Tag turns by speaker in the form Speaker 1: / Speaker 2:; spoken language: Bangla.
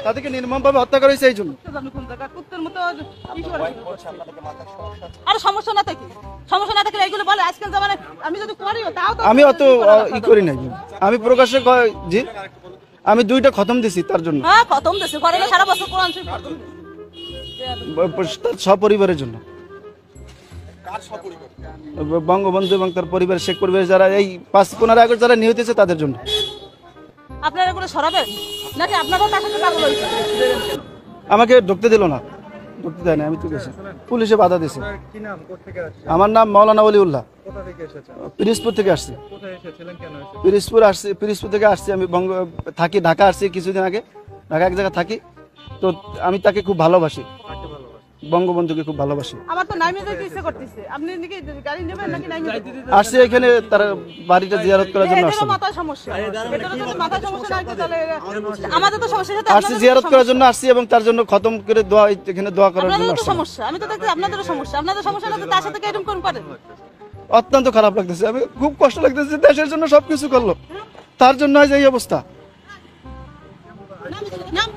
Speaker 1: তাদেরকে নির্মমভাবে হত্যা করা হয়েছে এই জন্য।
Speaker 2: আর সমস্যা না থাকে, সমস্যা না থাকলে এইগুলো বলে আজকাল জামানায় আমি যদি করিও তাও তো
Speaker 1: আমি অত ই করি নাই, আমি প্রকাশ্যে জি আমি 2টা খতম দিছি তার জন্য।
Speaker 2: হ্যাঁ খতম দেশে করে না সারা বছর কোরআন শরীফ খতম
Speaker 1: তার সপরিবারের জন্য। বঙ্গবন্ধু এবং তার পরিবার, শেখ পরিবার যারা এই 5-15 আগস্ট যারা নিহত হয়েছে তাদের জন্য।
Speaker 2: আপনারা এগুলো সরাবেন নাকি আপনারাও তার সাথে পাগল হয়েছে?
Speaker 1: আমাকে ঢুকতে দিল না, ঢুকতে দেয় না, আমি তো গেছি, পুলিশে বাধা দিয়েছে। আমার নাম মাওলানা ওলিউল্লাহ, পিরিজপুর থেকে আসছি। পিরিজপুর থেকে আসছি আমি, থাকি ঢাকা আসছি কিছুদিন আগে, ঢাকা এক জায়গায় থাকি। তো আমি তাকে খুব ভালোবাসি, বঙ্গবন্ধুকে খুব ভালোবাসি।
Speaker 2: আমার তো নাইমে যেতে ইচ্ছে করতেছে, আপনি নাকি গাড়ি নেবেন নাকি নাইমে
Speaker 1: আসছি এখানে তার বাড়িটা জিয়ারত করার জন্য আসছি।
Speaker 2: মাথায় সমস্যা, এটারও যদি মাথায় সমস্যা নাই তো তাহলে আমাদের তো সমস্যা সাথে
Speaker 1: আসছি জিয়ারত করার জন্য আসছি এবং তার জন্য খতম করে দোয়া, এখানে দোয়া করার জন্য
Speaker 2: আপনাদের তো
Speaker 1: আসছি।
Speaker 2: সমস্যা, আমি তো দেখছি আপনাদেরও সমস্যা, আপনাদের সমস্যা না তো তার সাথে এরকম কোন পারেন?
Speaker 1: অত্যন্ত খারাপ লাগতেছে, আমি খুব কষ্ট লাগতেছে, দেশের জন্য সবকিছু করলো, তার জন্য আজ এই অবস্থা।
Speaker 2: নাম